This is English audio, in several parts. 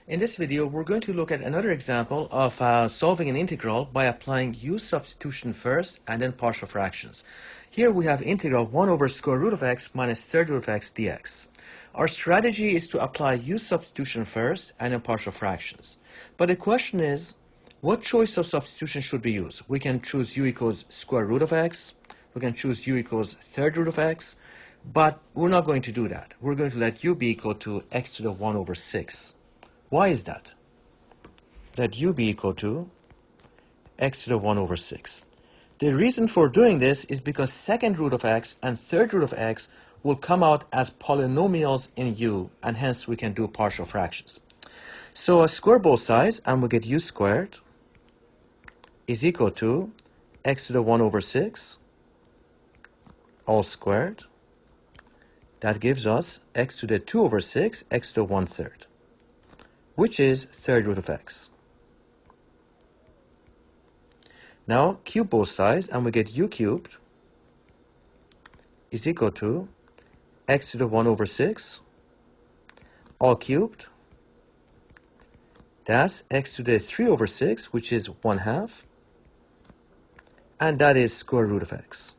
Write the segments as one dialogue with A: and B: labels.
A: In this video, we're going to look at another example of solving an integral by applying U substitution first and then partial fractions. Here we have integral 1 over square root of x minus third root of x dx. Our strategy is to apply U substitution first and then partial fractions. But the question is, what choice of substitution should we use? We can choose u equals square root of x. We can choose u equals third root of x. But we're not going to do that. We're going to let u be equal to x to the 1 over 6. Why is that? Let u be equal to x to the 1 over 6. The reason for doing this is because second root of x and third root of x will come out as polynomials in u, and hence we can do partial fractions. So I square both sides and we get u squared is equal to x to the 1 over 6 all squared. That gives us x to the 2 over 6, x to the 1/3. Which is third root of x. Now cube both sides and we get u cubed is equal to x to the 1 over 6 all cubed. That's x to the 3 over 6, which is 1/2, and that is square root of x.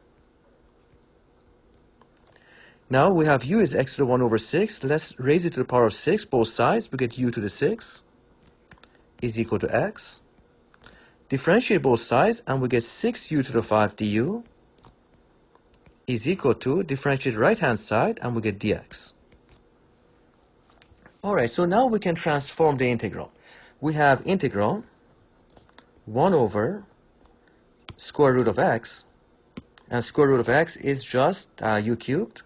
A: Now we have u is x to the 1 over 6. Let's raise it to the power of 6, both sides. We get u to the 6 is equal to x. Differentiate both sides and we get 6u to the 5 du is equal to, differentiate right hand side and we get dx. Alright, so now we can transform the integral. We have integral 1 over square root of x, and square root of x is just u cubed,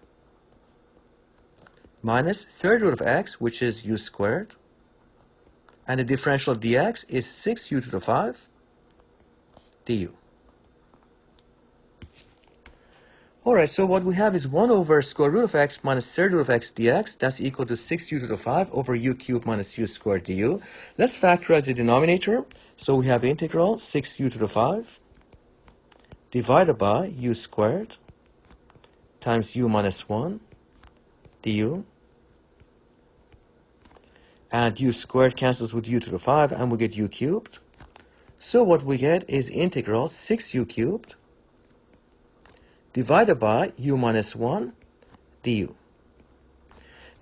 A: minus third root of x, which is u squared, and the differential of dx is 6u to the 5 du. Alright, so what we have is 1 over square root of x minus third root of x dx. That's equal to 6u to the 5 over u cubed minus u squared du. Let's factorize the denominator. So we have integral 6u to the 5 divided by u squared times u minus 1 du. And u squared cancels with u to the 5 and we get u cubed. So what we get is integral 6u cubed divided by u minus 1 du.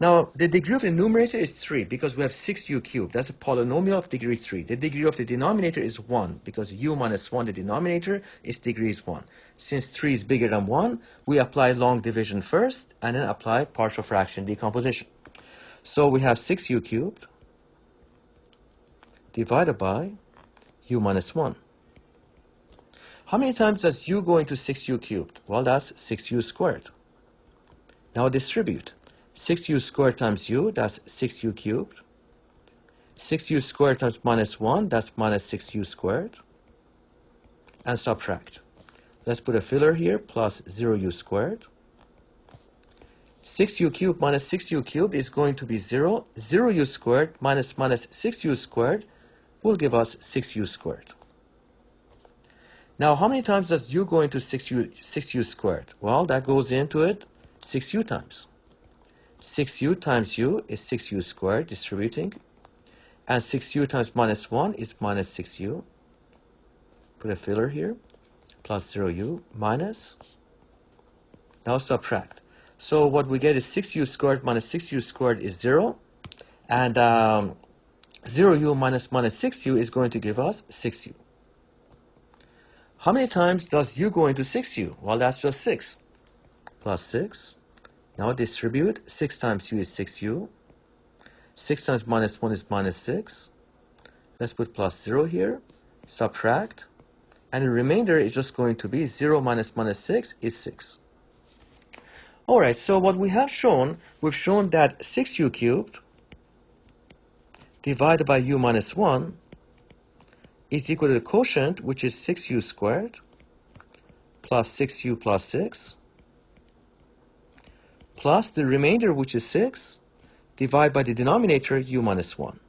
A: Now the degree of the numerator is 3 because we have 6u cubed. That's a polynomial of degree 3. The degree of the denominator is 1 because u minus 1, the denominator, is degree is 1. Since 3 is bigger than 1, we apply long division first and then apply partial fraction decomposition. So we have 6u cubed divided by u minus 1. How many times does u go into 6u cubed? Well, that's 6u squared. Now distribute. 6u squared times u, that's 6u cubed. 6u squared times minus 1, that's minus 6u squared. And subtract. Let's put a filler here, plus 0u squared. 6u cubed minus 6u cubed is going to be 0. 0u squared minus 6u squared will give us 6u squared. Now, how many times does u go into 6u squared? Well, that goes into it 6u times. 6u times u is 6u squared, distributing. And 6u times minus 1 is minus 6u. Put a filler here, plus 0u, minus. Now subtract. So what we get is 6u squared minus 6u squared is 0. And 0u minus 6u is going to give us 6u. How many times does u go into 6u? Well, that's just 6. Plus 6. Now distribute. 6 times u is 6u. 6 times minus 1 is minus 6. Let's put plus 0 here. Subtract. And the remainder is just going to be 0 minus 6 is 6. Alright, so what we have shown, we've shown that 6u cubed divided by u minus 1 is equal to the quotient, which is 6u squared plus 6u plus 6 plus the remainder, which is 6, divided by the denominator, u minus 1.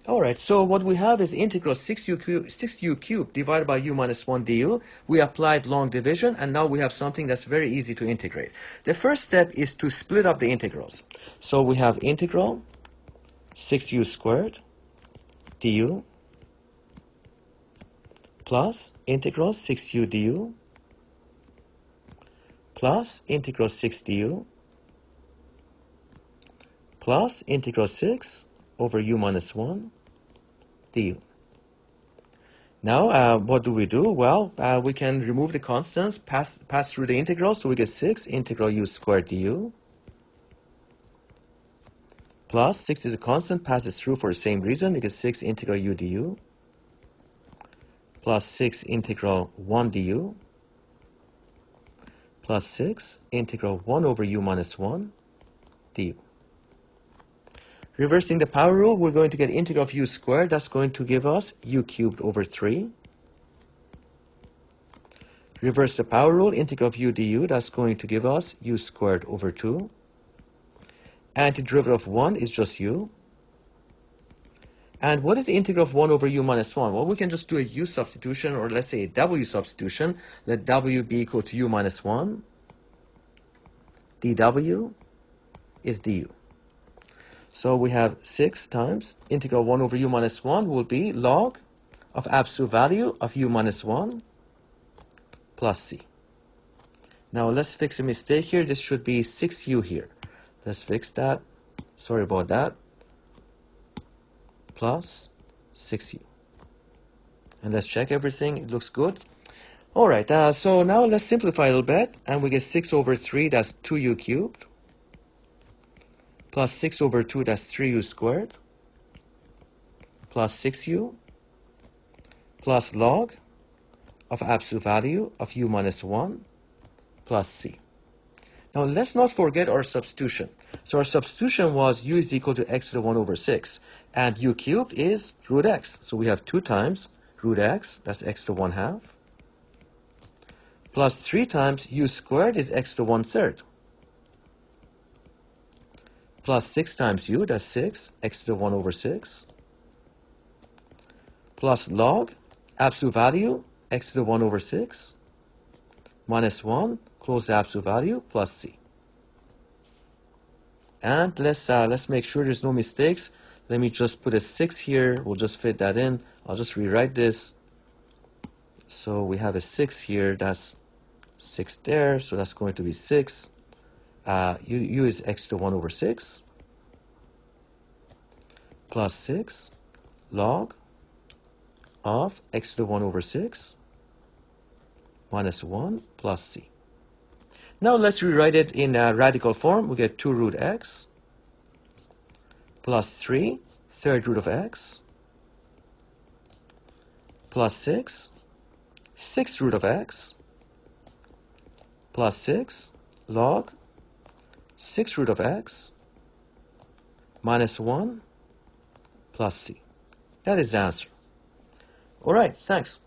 A: All Alright, so what we have is integral 6u cubed divided by u minus 1 du. We applied long division, and now we have something that's very easy to integrate. The first step is to split up the integrals. So we have integral 6u squared du plus integral 6u du plus integral 6 du plus integral 6 over u minus 1 du. Now, what do we do? Well, we can remove the constants, pass through the integral, so we get 6 integral u squared du plus 6 is a constant, passes through for the same reason, you get 6 integral u du plus 6 integral 1 du plus 6 integral 1 over u minus 1 du. Reversing the power rule, we're going to get integral of u squared. That's going to give us u cubed over 3. Reverse the power rule, integral of u du, that's going to give us u squared over 2. Antiderivative of 1 is just u. And what is the integral of 1 over u minus 1? Well, we can just do a u substitution, or let's say a w substitution. Let w be equal to u minus 1. dw is du. So we have 6 times integral 1 over u minus 1 will be log of absolute value of u minus 1 plus c. Now let's fix a mistake here. This should be 6u here. Let's fix that. Sorry about that. Plus 6u. And let's check everything. It looks good. All right, so now let's simplify a little bit. And we get 6 over 3, that's 2u cubed. Plus 6 over 2, that's 3u squared. Plus 6u. Plus log of absolute value of u minus 1 plus c. Now let's not forget our substitution. So our substitution was u is equal to x to the 1 over 6. And u cubed is root x. So we have 2 times root x, that's x to the 1/2. Plus 3 times u squared is x to the 1/3. Plus 6 times u, that's 6, x to the 1 over 6. Plus log, absolute value, x to the 1 over 6. Minus 1, close the absolute value, plus c. And let's make sure there's no mistakes. Let me just put a 6 here. We'll just fit that in. I'll just rewrite this. So we have a 6 here. That's 6 there. So that's going to be 6. U is x to the 1 over 6. Plus 6 log of x to the 1 over 6 minus 1 plus c. Now let's rewrite it in radical form. We get 2 root x plus 3 third root of x plus 6 sixth root of x plus 6 log 6 root of x minus 1 plus c. That is the answer. All right, thanks.